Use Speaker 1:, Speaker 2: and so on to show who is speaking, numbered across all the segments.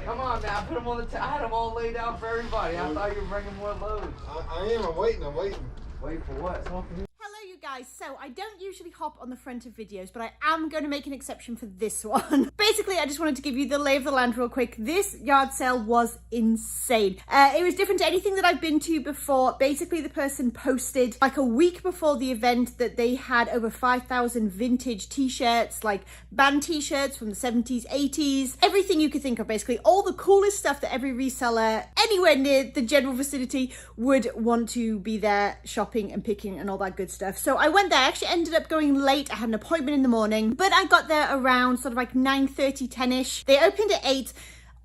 Speaker 1: Come on, man. I put them on the I had them all laid out for everybody. I thought you were bringing more loads.
Speaker 2: I am. I'm waiting.
Speaker 1: Wait for what?
Speaker 3: Hello you guys, so I don't usually hop on the front of videos, but I am going to make an exception for this one. Basically, I just wanted to give you the lay of the land real quick. This yard sale was insane. It was different to anything that I've been to before. Basically, the person posted like a week before the event that they had over 5,000 vintage t-shirts, like band t-shirts from the 70s, 80s, everything you could think of, basically. All the coolest stuff that every reseller anywhere near the general vicinity would want to be there shopping and picking and all that good stuff. So I went there. I actually ended up going late. I had an appointment in the morning, but I got there around sort of like 9:30, 10ish. They opened at 8.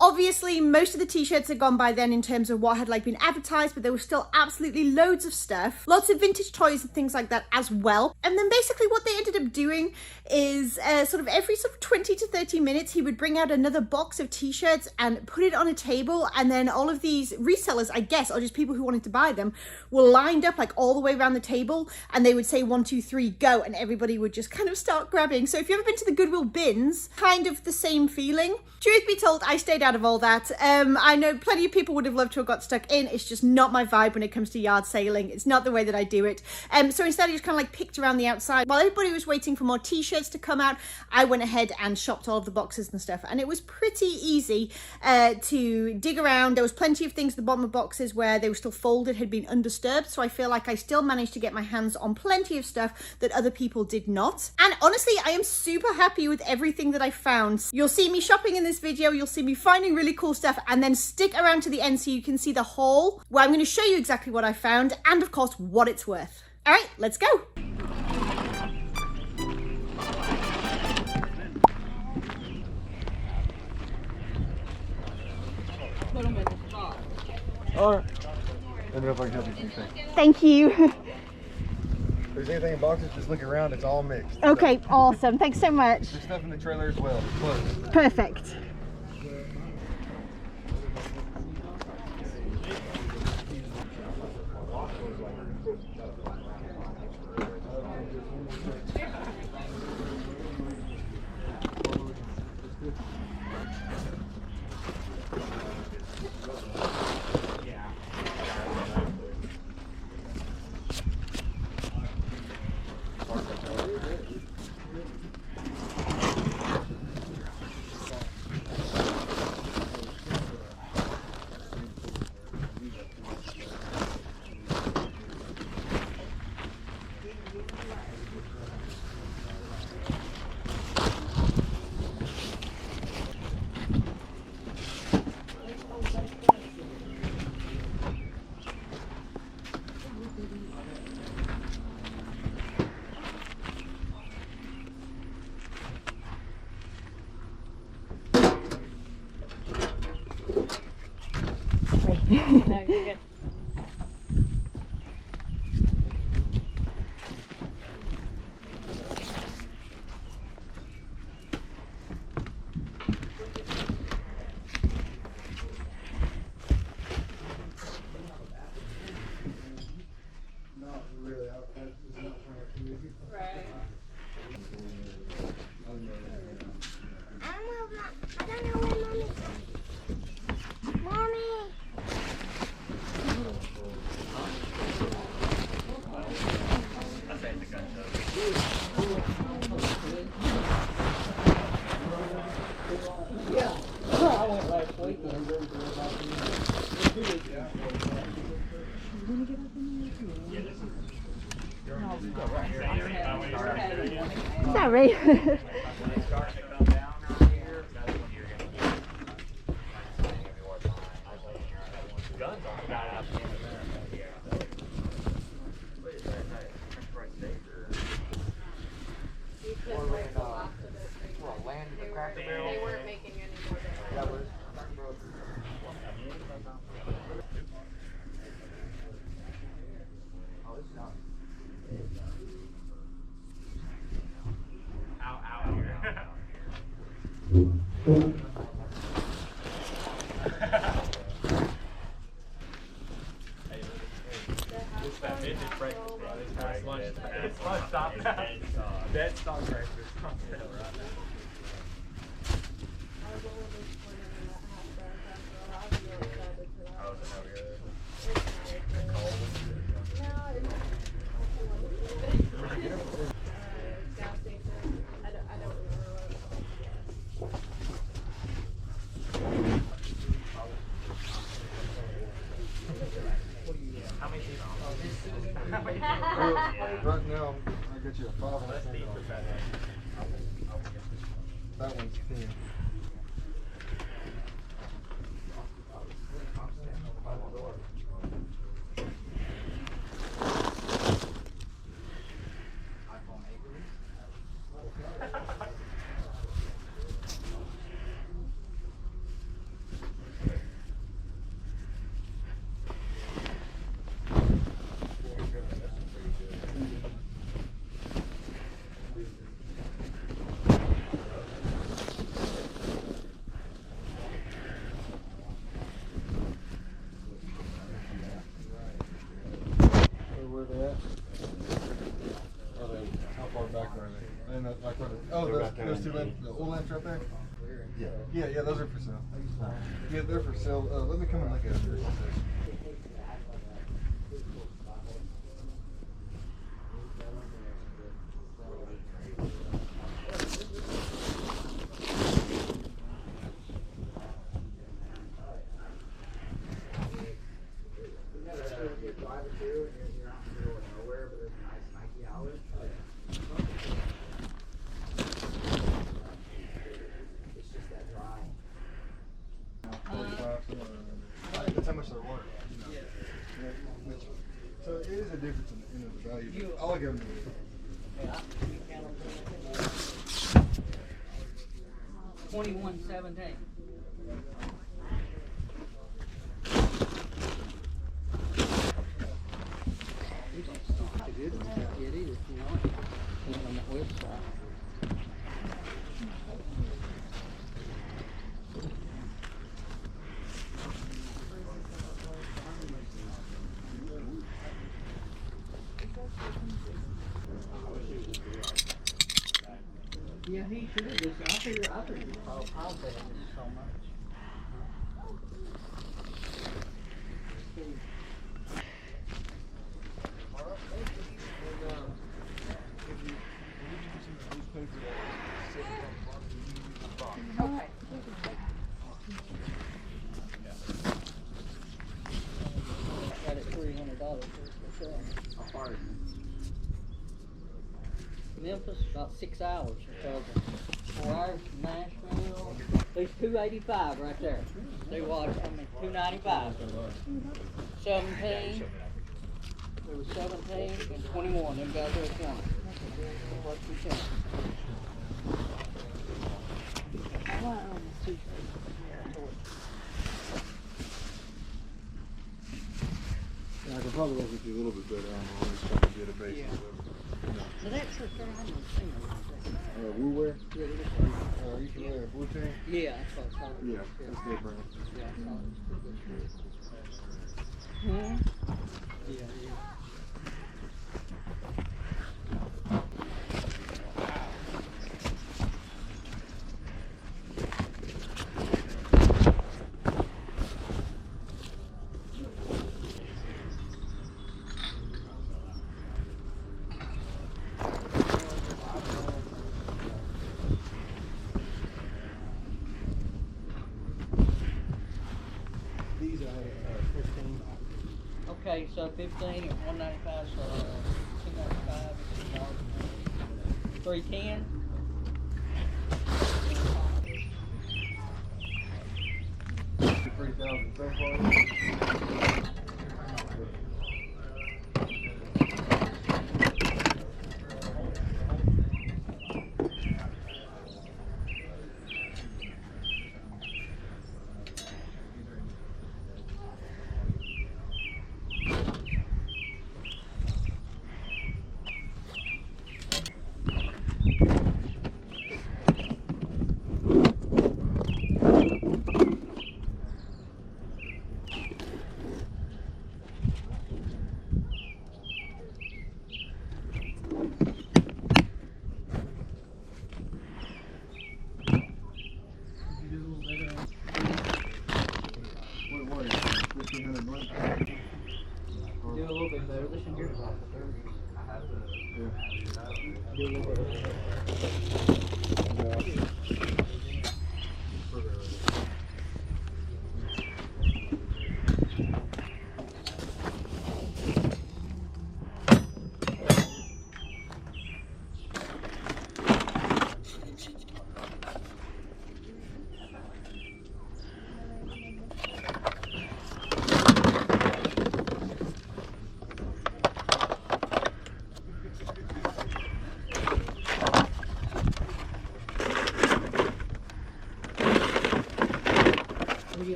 Speaker 3: Obviously, most of the t-shirts had gone by then in terms of what had like been advertised, but there was still absolutely loads of stuff. Lots of vintage toys and things like that as well. And then basically what they ended up doing is sort of every sort of 20 to 30 minutes, he would bring out another box of t-shirts and put it on a table. And then all of these resellers, I guess, or just people who wanted to buy them, were lined up like all the way around the table. And they would say 1, 2, 3, go. And everybody would just kind of start grabbing. So if you've ever been to the Goodwill bins, kind of the same feeling. Truth be told, I stayed out of all that. I know plenty of people would have loved to have got stuck in. It's just not my vibe when it comes to yard sailing. It's not the way that I do it. So instead I just kind of like picked around the outside. While everybody was waiting for more t-shirts to come out, I went ahead and shopped all of the boxes and stuff. And it was pretty easy to dig around. There was plenty of things at the bottom of boxes where they were still folded, had been undisturbed. So I feel like I still managed to get my hands on plenty of stuff that other people did not. And honestly, I am super happy with everything that I found. You'll see me shopping in this video. You'll see me finding really cool stuff, and then stick around to the end so you can see the haul where I'm going to show you exactly what I found and of course what it's worth. All right, let's go.
Speaker 2: All right. Let me know if I can help you.
Speaker 3: Thank you.
Speaker 2: If there's anything in boxes, just look around. It's all mixed.
Speaker 3: Okay, awesome. Thanks so much.
Speaker 2: There's stuff in the trailer as well. It's close.
Speaker 3: Perfect.
Speaker 4: No, you're good.
Speaker 2: Not really.
Speaker 4: Right.
Speaker 5: I don't know where Mommy is. Mommy!
Speaker 3: Sorry.
Speaker 4: They weren't making any more there.
Speaker 1: It's fun. Stop now. That's not breakfast.
Speaker 4: Our goal was pointed in that half
Speaker 2: get you a 5 on that. That one's 10. Where they at? How far back are they? And like what? Oh, those two lamps, the oil lamps right there. Yeah, those are for sale. Yeah, they're for sale. Let me come and look at them. That's how much they're worth. So it is a difference in the value. I like them.
Speaker 6: 21.17. It is, you know, on that website. Yeah, he should have just, I figured it was I'll bet him so much. Got it $300 for sure.
Speaker 1: How far is it?
Speaker 6: Memphis, about 6 hours or so. 4 hours from Nashville. There's 285 right there. They watch, 295. 17. There was 17 and 21. Them guys are at 20. What you think?
Speaker 2: Yeah, I could probably work with you a little bit better on all this trying to get a base.
Speaker 6: So that's your third one.
Speaker 2: Woo wear?
Speaker 6: Yeah,
Speaker 2: You can wear a blue tank?
Speaker 6: yeah, that's what I thought.
Speaker 2: Yeah, that's their brand.
Speaker 6: Yeah, I thought. Yeah, yeah.
Speaker 2: These are 15.
Speaker 6: Okay, so 15 and 195, so 295 is 310.
Speaker 2: $3,000 so far.
Speaker 6: Do a little bit better. This one here is off the 30. Do a little bit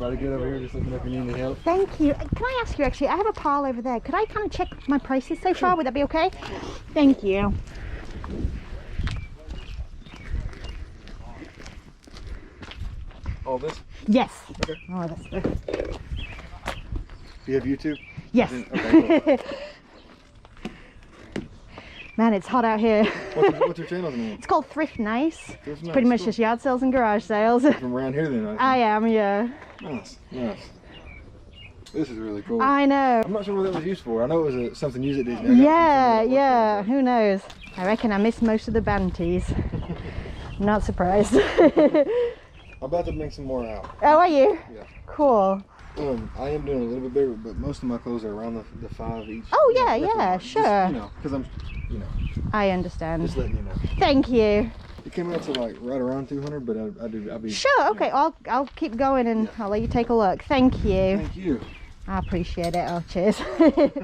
Speaker 2: Everybody get over here, just looking if you need any help.
Speaker 3: Thank you. Can I ask you actually, I have a pile over there. Could I kind of check my prices so far? Would that be okay? Thank you.
Speaker 2: All this?
Speaker 3: Yes.
Speaker 2: Okay.
Speaker 3: Oh, that's good.
Speaker 2: You have YouTube?
Speaker 3: Yes.
Speaker 2: Okay, cool.
Speaker 3: Man, it's hot out here.
Speaker 2: What's your channel's name?
Speaker 3: It's called Thrift Nice.
Speaker 2: Thrift
Speaker 3: It's
Speaker 2: Nice,
Speaker 3: pretty much
Speaker 2: cool.
Speaker 3: just yard sales and garage sales.
Speaker 2: From around here then,
Speaker 3: I am, yeah.
Speaker 2: Nice, nice. This is really cool.
Speaker 3: I know.
Speaker 2: I'm not sure what that was used for. I know it was something used at Disney.
Speaker 3: Yeah, yeah. Who knows? I reckon I missed most of the banties. Not surprised.
Speaker 2: I'm about to bring some more out.
Speaker 3: Oh, are you?
Speaker 2: Yeah.
Speaker 3: Cool.
Speaker 2: I am doing a little bit bigger, but most of my clothes are around the 5 each.
Speaker 3: Oh, yeah,
Speaker 2: roughly.
Speaker 3: yeah,
Speaker 2: Just,
Speaker 3: sure.
Speaker 2: you know, because I'm, you know,
Speaker 3: I understand.
Speaker 2: just letting you know.
Speaker 3: Thank you.
Speaker 2: It came out to like right around 200, but I'll be.
Speaker 3: Sure, okay, I'll keep going and I'll let you take a look. Thank you.
Speaker 2: Thank you.
Speaker 3: I appreciate it. Oh, cheers.
Speaker 4: That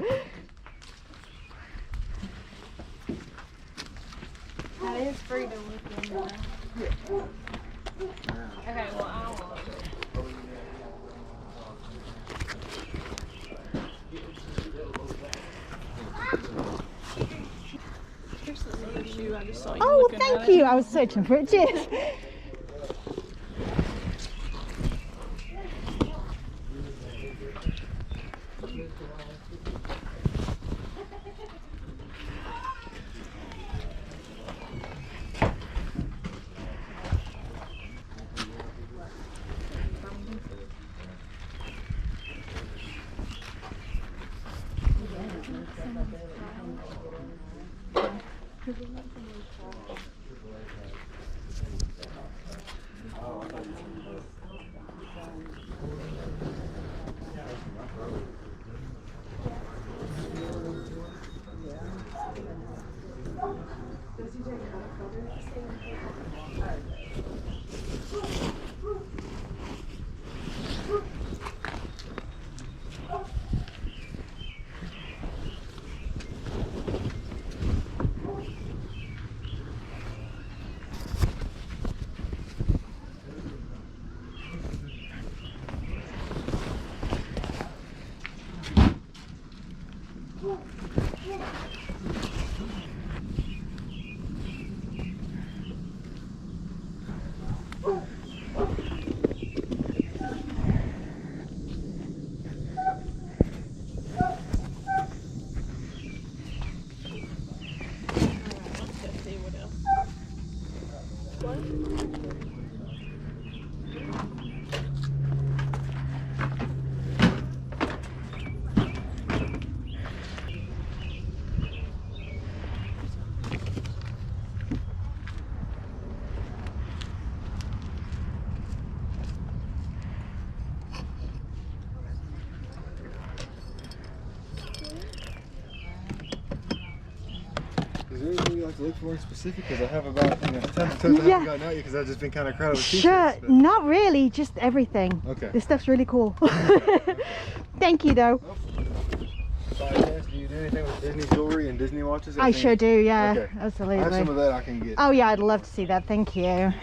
Speaker 4: is free to look in there. Okay, well, I don't want to. Here's this other shoe I just saw you
Speaker 3: Oh,
Speaker 4: looking
Speaker 3: thank
Speaker 4: at.
Speaker 3: you. I was searching for it. Cheers.
Speaker 2: Is there anything you like to look for in specific? Because I have about 10 totes I haven't gotten out yet because I've just been kind of crowded with
Speaker 3: Sure,
Speaker 2: t-shirts,
Speaker 3: not really, just everything.
Speaker 2: Okay.
Speaker 3: This stuff's really cool. Thank you though.
Speaker 2: By chance, do you do anything with Disney jewelry and Disney watches?
Speaker 3: I sure do, yeah,
Speaker 2: Okay.
Speaker 3: absolutely.
Speaker 2: I have some of that I can get.
Speaker 3: Oh yeah, I'd love to see that, thank you.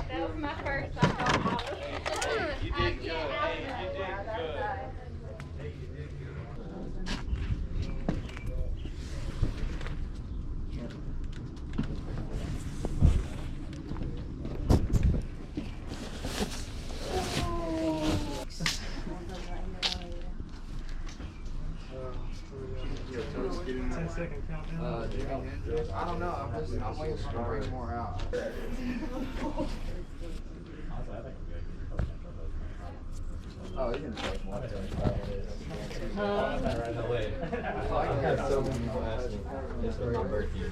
Speaker 4: That was my first. I thought I
Speaker 1: You did good. You did good. I don't know. I'm waiting for them to bring more out. Oh, you can take more. Right away. I had so many people asking. It's for my birthday.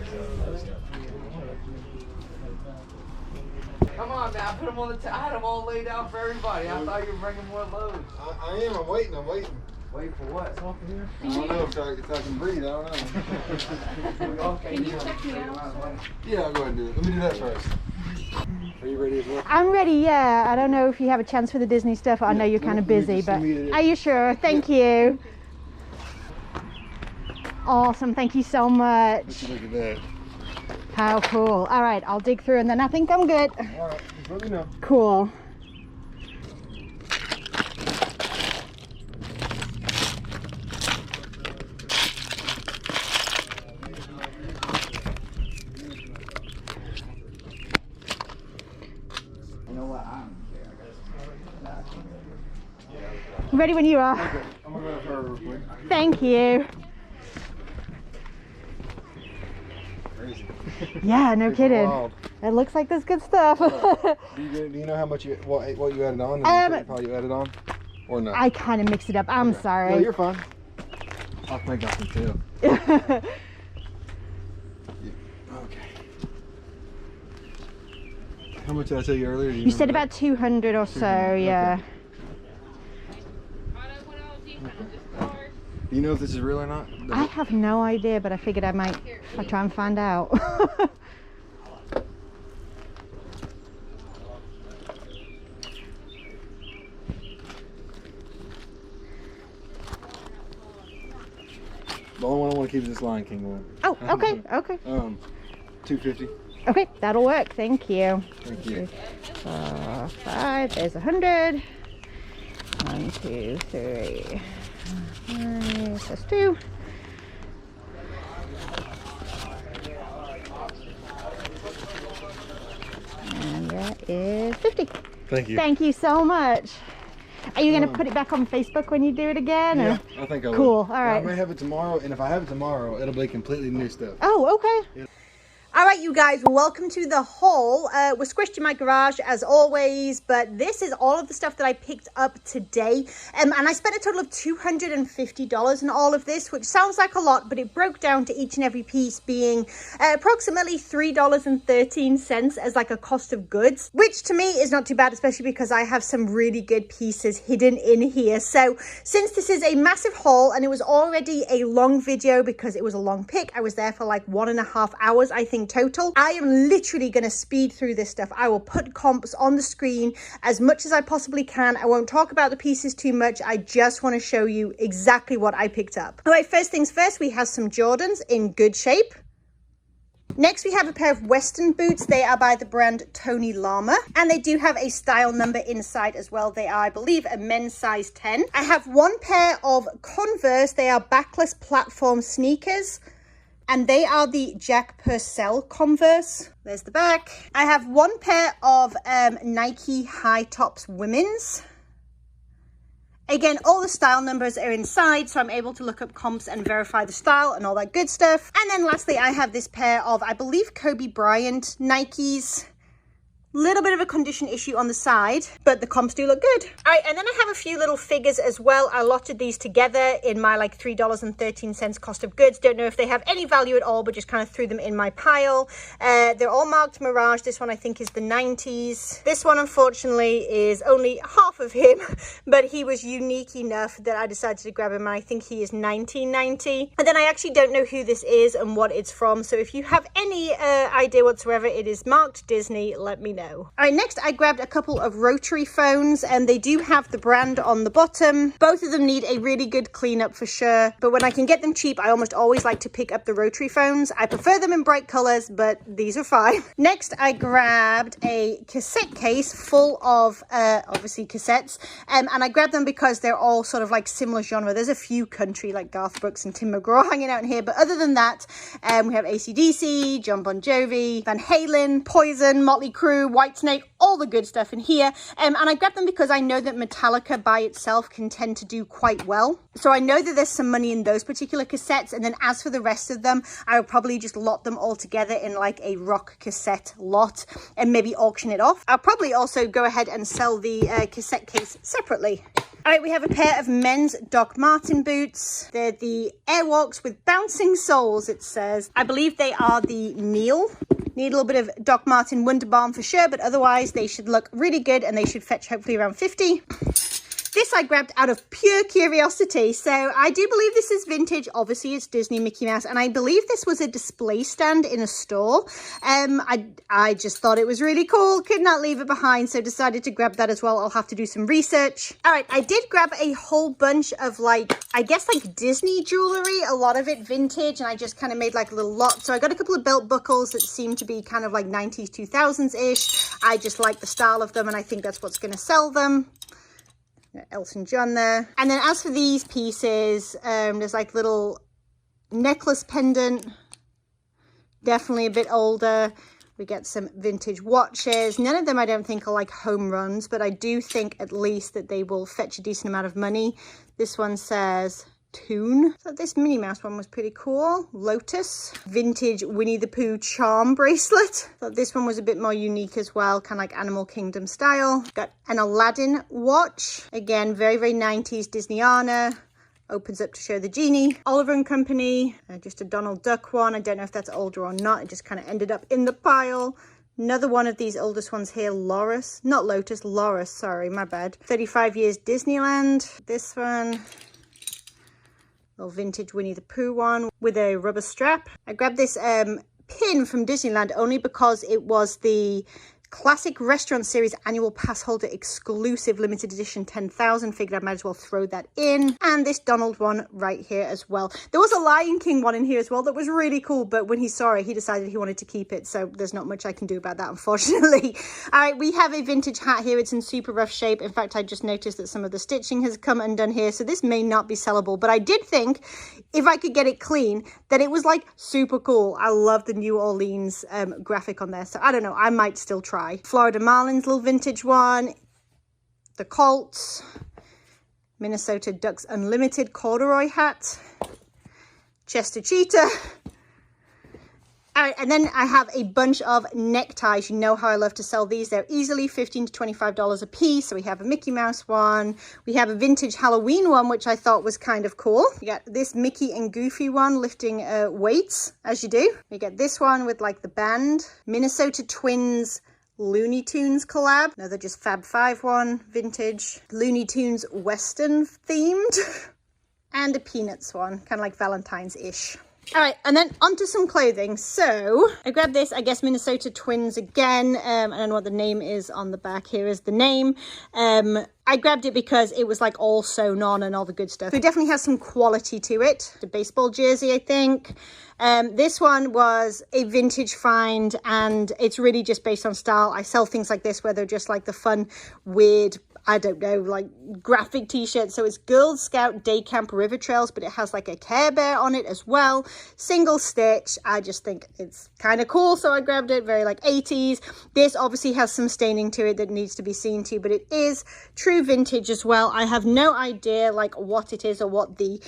Speaker 1: Come on, man. I put them on the. I had them all laid out for everybody. I thought you were bringing more loads.
Speaker 2: I am. I'm waiting.
Speaker 1: Wait for what?
Speaker 2: I don't know if I can breathe. I don't know.
Speaker 1: Okay,
Speaker 4: Can you check me out?
Speaker 2: Yeah, I'll go ahead and do it. Let me do that first. Are you ready as well?
Speaker 3: I'm ready, yeah. I don't know if you have a chance for the Disney stuff. I know you're kind of busy, but are you sure? Thank you. Awesome, thank you so much.
Speaker 2: Look at that.
Speaker 3: How cool. All right, I'll dig through and then I think I'm good.
Speaker 2: All right, just let me know.
Speaker 3: Cool.
Speaker 1: You know what? I don't care.
Speaker 3: Ready when you are.
Speaker 2: Okay, I'm gonna go for her real quick.
Speaker 3: Thank you.
Speaker 2: Crazy.
Speaker 3: Yeah, no
Speaker 2: It's
Speaker 3: kidding.
Speaker 2: wild.
Speaker 3: It looks like there's good stuff.
Speaker 2: Do you know how much what you added on? And how you added on, or not?
Speaker 3: I kind of mixed it up. I'm
Speaker 2: Okay.
Speaker 3: sorry.
Speaker 2: No, you're fine. I think I can tell. Okay. How much did I tell you earlier? Do
Speaker 3: You said
Speaker 2: remember
Speaker 3: about 200 or so,
Speaker 2: 200,
Speaker 3: yeah.
Speaker 2: okay. Do you know if this is real or not?
Speaker 3: I have no idea, but I figured I might try and find out.
Speaker 2: The only one I want to keep is this Lion King one.
Speaker 3: Oh, okay, okay.
Speaker 2: $250.
Speaker 3: Okay, that'll work. Thank you.
Speaker 2: Thank you.
Speaker 3: 4, 5. There's 100. 1, 2, 3. That's 2. And that is 50.
Speaker 2: Thank you.
Speaker 3: Thank you so much. Are you going to put it back on Facebook when you do it again?
Speaker 2: Yeah,
Speaker 3: or?
Speaker 2: I think I will.
Speaker 3: Cool. All right.
Speaker 2: I may have it tomorrow, and if I have it tomorrow, it'll be completely new stuff.
Speaker 3: Oh, okay.
Speaker 2: Yeah.
Speaker 3: All right, you guys, welcome to the haul. We're squished in my garage as always, but this is all of the stuff that I picked up today. And I spent a total of $250 on all of this, which sounds like a lot, but it broke down to each and every piece being approximately $3.13 as like a cost of goods, which to me is not too bad, especially because I have some really good pieces hidden in here. So since this is a massive haul and it was already a long video because it was a long pick, I was there for like 1.5 hours, I think, total. I am literally going to speed through this stuff. I will put comps on the screen as much as I possibly can. I won't talk about the pieces too much. I just want to show you exactly what I picked up. All right, first things first, we have some Jordans in good shape. Next, we have a pair of Western boots. They are by the brand Tony Lama, and they do have a style number inside as well. They are, I believe, a men's size 10. I have one pair of Converse. They are backless platform sneakers, and they are the Jack Purcell Converse. There's the back. I have one pair of Nike high tops women's. Again, all the style numbers are inside, so I'm able to look up comps and verify the style and all that good stuff. And then lastly, I have this pair of, I believe, Kobe Bryant Nikes. Little bit of a condition issue on the side, but the comps do look good. All right, and then I have a few little figures as well. I lotted these together in my like $3.13 cost of goods. Don't know if they have any value at all, but just kind of threw them in my pile. They're all marked Mirage. This one I think is the 90s. This one unfortunately is only half of him, but he was unique enough that I decided to grab him, and I think he is 1990. And then I actually don't know who this is and what it's from, so if you have any idea whatsoever, it is marked Disney, let me know. All right, next I grabbed a couple of rotary phones, and they do have the brand on the bottom. Both of them need a really good cleanup for sure, but when I can get them cheap, I almost always like to pick up the rotary phones. I prefer them in bright colors, but these are fine. Next, I grabbed a cassette case full of obviously cassettes, and I grabbed them because they're all sort of like similar genre. There's a few country like Garth Brooks and Tim McGraw hanging out in here, but other than that, we have AC/DC, John Bon Jovi, Van Halen, Poison, Motley Crue, Whitesnake, all the good stuff in here. And I grabbed them because I know that Metallica by itself can tend to do quite well. So I know that there's some money in those particular cassettes. And then as for the rest of them, I would probably just lot them all together in like a rock cassette lot and maybe auction it off. I'll probably also go ahead and sell the cassette case separately. All right, we have a pair of men's Doc Marten boots. They're the Airwalks with bouncing soles, it says. I believe they are the Neil. Need a little bit of Doc Marten Wonder Balm for sure, but otherwise they should look really good and they should fetch hopefully around 50. This I grabbed out of pure curiosity. So I do believe this is vintage. Obviously it's Disney Mickey Mouse, and I believe this was a display stand in a store. I just thought it was really cool, could not leave it behind, so decided to grab that as well. I'll have to do some research. All right, I did grab a whole bunch of like, I guess like Disney jewelry, a lot of it vintage, and I just kind of made like a little lot. So I got a couple of belt buckles that seem to be kind of like 90s, 2000s ish. I just like the style of them, and I think that's what's going to sell them. Elton John there. And then as for these pieces, there's like little necklace pendant, definitely a bit older. We get some vintage watches. None of them I don't think are like home runs, but I do think at least that they will fetch a decent amount of money. This one says Toon. So this Minnie Mouse one was pretty cool. Lotus. Vintage Winnie the Pooh charm bracelet. Thought this one was a bit more unique as well, kind of like Animal Kingdom style. Got an Aladdin watch. Again, very, very 90s Disneyana. Opens up to show the genie. Oliver and Company. Just a Donald Duck one. I don't know if that's older or not. It just kind of ended up in the pile. Another one of these oldest ones here, Loris. Not Lotus, Loris, sorry, my bad. 35 years Disneyland. This one. Little vintage Winnie the Pooh one with a rubber strap. I grabbed this pin from Disneyland only because it was the Classic Restaurant Series Annual Pass Holder Exclusive Limited Edition 10,000. Figured I might as well throw that in. And this Donald one right here as well. There was a Lion King one in here as well that was really cool, but when he saw it, he decided he wanted to keep it, so there's not much I can do about that, unfortunately. All right, we have a vintage hat here. It's in super rough shape. In fact, I just noticed that some of the stitching has come undone here, so this may not be sellable, but I did think if I could get it clean, that it was like super cool. I love the New Orleans graphic on there, so I don't know, I might still try. Florida Marlins little vintage one, the Colts, Minnesota Ducks Unlimited corduroy hat, Chester Cheetah. All right, and then I have a bunch of neckties. You know how I love to sell these. They're easily $15 to $25 a piece. So we have a Mickey Mouse one. We have a vintage Halloween one, which I thought was kind of cool. We got this Mickey and Goofy one lifting weights, as you do. We get this one with like the band. Minnesota Twins Looney Tunes collab. No, they're just Fab 5 one, vintage. Looney Tunes Western themed. And a Peanuts one, kind of like Valentine's-ish. All right, and then onto some clothing. So I grabbed this, I guess Minnesota Twins again. I don't know what the name is on the back. Here is the name. I grabbed it because it was like all sewn on and all the good stuff. It definitely has some quality to it. The baseball jersey, I think. This one was a vintage find, and it's really just based on style. I sell things like this where they're just like the fun, weird, I don't know, like graphic t-shirts. So it's Girl Scout Day Camp River Trails, but it has like a Care Bear on it as well. Single stitch. I just think it's kind of cool, so I grabbed it. Very like 80s. This obviously has some staining to it that needs to be seen to, but it is true vintage as well. I have no idea like what it is or what the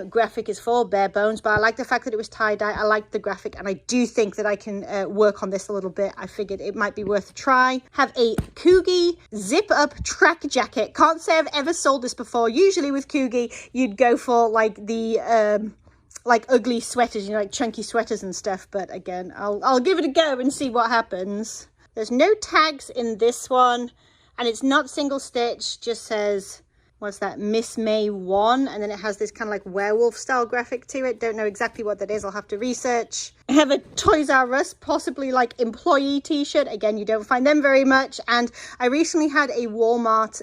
Speaker 3: graphic is for, bare bones, but I like the fact that it was tie-dye. I like the graphic, and I do think that I can work on this a little bit. I figured it might be worth a try. Have a Coogie zip up track jacket. Can't say I've ever sold this before. Usually with Coogie you'd go for like the like ugly sweaters, you know, like chunky sweaters and stuff, but again, I'll give it a go and see what happens. There's no tags in this one, and it's not single stitch. Just says, what's that, Miss May 1, and then it has this kind of like werewolf style graphic to it. Don't know exactly what that is. I'll have to research. I have a Toys R Us, possibly like employee t-shirt. Again, you don't find them very much. And I recently had a Walmart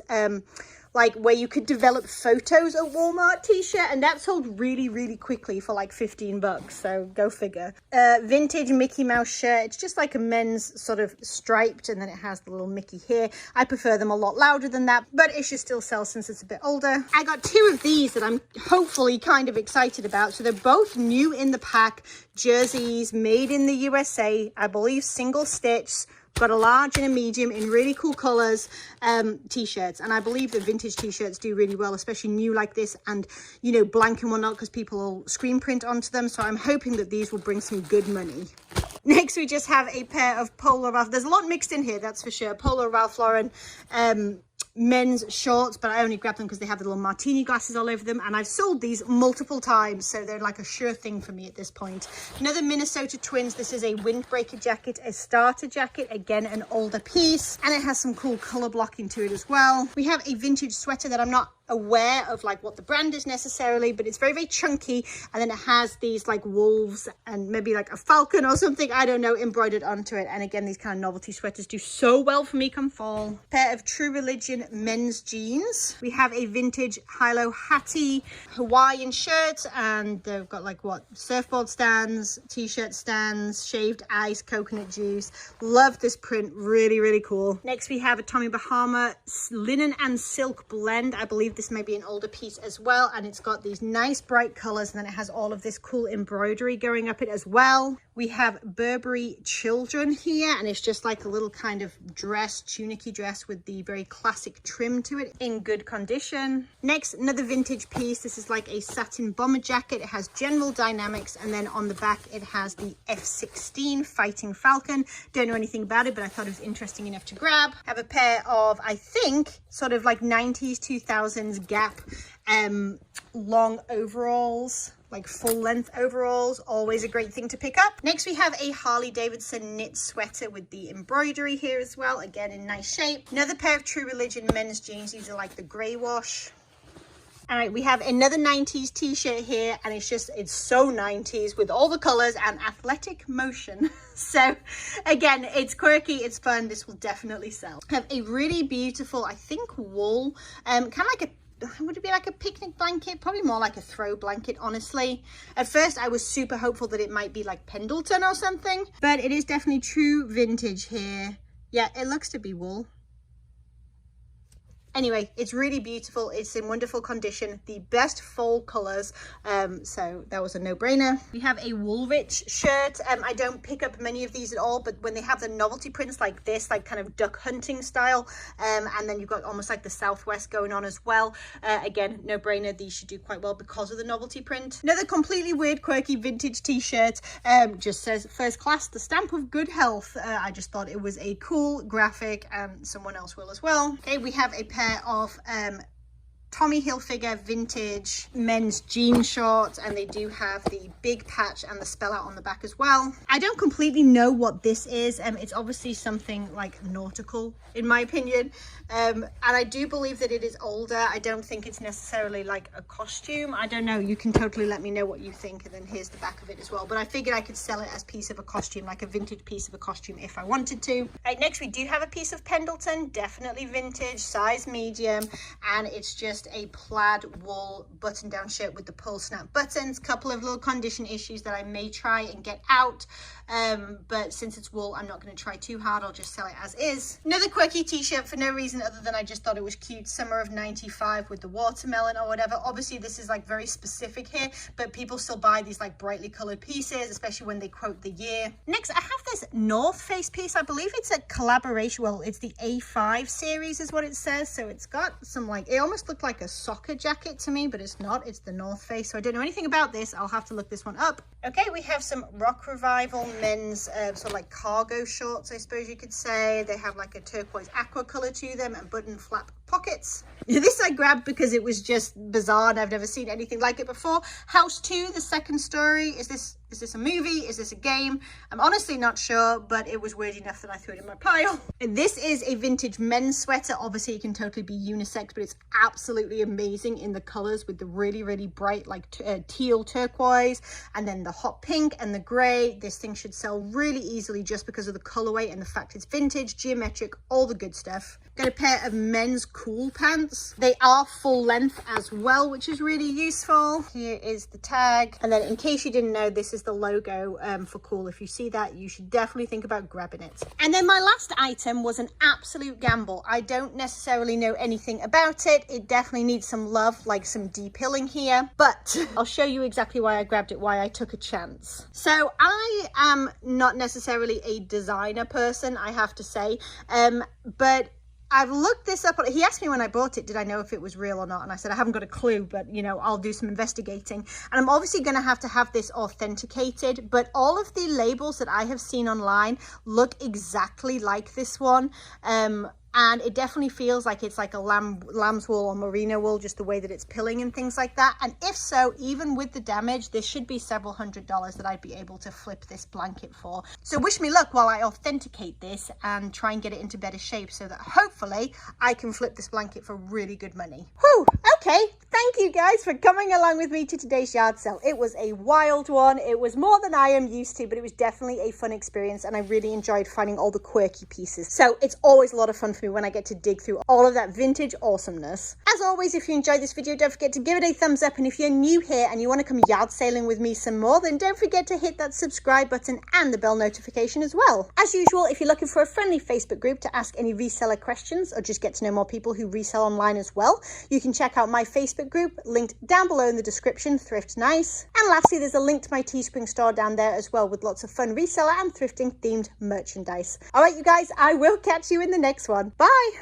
Speaker 3: like where you could develop photos at Walmart t-shirt, and that sold really quickly for like 15 bucks, so go figure. Vintage Mickey Mouse shirt. It's just like a men's sort of striped, and then it has the little Mickey here. I prefer them a lot louder than that, but it should still sell since it's a bit older. I got two of these that I'm hopefully kind of excited about. So they're both new in the pack jerseys, made in the USA, I believe single stitch. Got a large and a medium in really cool colors, t-shirts, and I believe that vintage t-shirts do really well, especially new like this, and you know, blank and whatnot, because people will screen print onto them. So I'm hoping that these will bring some good money. Next, we just have a pair of Polo Ralph. There's a lot mixed in here, that's for sure. Polo Ralph Lauren men's shorts, but I only grabbed them because they have the little martini glasses all over them, and I've sold these multiple times, so they're like a sure thing for me at this point. Another Minnesota Twins. This is a windbreaker jacket, a starter jacket, again an older piece, and it has some cool color blocking to it as well. We have a vintage sweater that I'm not aware of like what the brand is necessarily, but it's very chunky, and then it has these like wolves and maybe like a falcon or something, I don't know, embroidered onto it. And again, these kind of novelty sweaters do so well for me come fall. Pair of True Religion men's jeans. We have a vintage Hilo Hattie Hawaiian shirt, and they've got like what, surfboard stands, t-shirt stands, shaved ice, coconut juice. Love this print, really cool. Next, we have a Tommy Bahama linen and silk blend. I believe this may be an older piece as well, and it's got these nice bright colors, and then it has all of this cool embroidery going up it as well. We have Burberry Children here, and it's just like a little kind of dress, tunicky dress with the very classic trim to it, in good condition. Next, another vintage piece. This is like a satin bomber jacket. It has General Dynamics, and then on the back it has the F-16 Fighting Falcon. Don't know anything about it, but I thought it was interesting enough to grab. Have a pair of, I think, sort of like 90s 2000s Gap long overalls, like full length overalls. Always a great thing to pick up. Next, we have a Harley Davidson knit sweater with the embroidery here as well, again in nice shape. Another pair of True Religion men's jeans. These are like the grey wash. All right, we have another 90s t-shirt here, and it's so 90s with all the colors and athletic motion. So again, it's quirky, it's fun. This will definitely sell. I have a really beautiful, I think, wool, kind of like would it be like a picnic blanket? Probably more like a throw blanket, honestly. At first, I was super hopeful that it might be like Pendleton or something, but it is definitely true vintage here. Yeah, it looks to be wool. Anyway, it's really beautiful. It's in wonderful condition, the best fall colors. So that was a no-brainer. We have a Woolwich shirt. I don't pick up many of these at all, but when they have the novelty prints like this, like kind of duck hunting style, and then you've got almost like the Southwest going on as well. Again, no-brainer. These should do quite well because of the novelty print. Another completely weird, quirky vintage t-shirt. Just says first class, the stamp of good health. I just thought it was a cool graphic, and someone else will as well. Okay, we have a pair of Tommy Hilfiger vintage men's jean shorts, and they do have the big patch and the spell out on the back as well. I don't completely know what this is. It's obviously something like nautical in my opinion, and I do believe that it is older. I don't think it's necessarily like a costume. I don't know, you can totally let me know what you think, and then here's the back of it as well. But I figured I could sell it as piece of a costume, like a vintage piece of a costume if I wanted to. Right, next we do have a piece of Pendleton, definitely vintage, size medium, and it's just a plaid wool button down shirt with the pull snap buttons. Couple of little condition issues that I may try and get out, but since it's wool, I'm not going to try too hard. I'll just sell it as is. Another quirky t-shirt for no reason other than I just thought it was cute. Summer of 95 with the watermelon or whatever. Obviously this is like very specific here, but people still buy these like brightly colored pieces, especially when they quote the year. Next I have this North Face piece. I believe it's a collaboration. Well, it's the A5 series is what it says. So it's got some like, it almost looked like a soccer jacket to me, but it's not. It's the North Face. So I don't know anything about this. I'll have to look this one up. Okay, we have some Rock Revival men's sort of like cargo shorts, I suppose you could say. They have like a turquoise aqua color to them and button flap pockets. This I grabbed because it was just bizarre and I've never seen anything like it before. House 2, the second story. Is this a movie? Is this a game? I'm honestly not sure, but it was weird enough that I threw it in my pile. And this is a vintage men's sweater. Obviously it can totally be unisex, but it's absolutely amazing in the colors with the really, really bright like teal turquoise, and then the hot pink and the gray. This thing should sell really easily just because of the colorway and the fact it's vintage, geometric, all the good stuff. Got a pair of men's cool pants. They are full length as well, which is really useful. Here is the tag. And then in case you didn't know, this is the logo for cool. If you see that, you should definitely think about grabbing it. And then my last item was an absolute gamble. I don't necessarily know anything about it. It definitely needs some love, like some depilling here, but I'll show you exactly why I grabbed it, why I took a chance. So I am not necessarily a designer person, I have to say, but I've looked this up. He asked me when I bought it, did I know if it was real or not? And I said, I haven't got a clue, but you know, I'll do some investigating. And I'm obviously going to have this authenticated, but all of the labels that I have seen online look exactly like this one. And it definitely feels like it's like a lamb's wool or merino wool, just the way that it's pilling and things like that. And if so, even with the damage, this should be several $100s that I'd be able to flip this blanket for. So wish me luck while I authenticate this and try and get it into better shape so that hopefully I can flip this blanket for really good money. Whew, okay. Thank you guys for coming along with me to today's yard sale. It was a wild one. It was more than I am used to, but it was definitely a fun experience and I really enjoyed finding all the quirky pieces. So it's always a lot of fun for me when I get to dig through all of that vintage awesomeness. As always, if you enjoyed this video, don't forget to give it a thumbs up, and if you're new here and you want to come yard sailing with me some more, then don't forget to hit that subscribe button and the bell notification as well. As usual, if you're looking for a friendly Facebook group to ask any reseller questions or just get to know more people who resell online as well, you can check out my Facebook group linked down below in the description, Thrift Nice. And lastly, there's a link to my Teespring store down there as well with lots of fun reseller and thrifting themed merchandise. All right, you guys, I will catch you in the next one. Bye.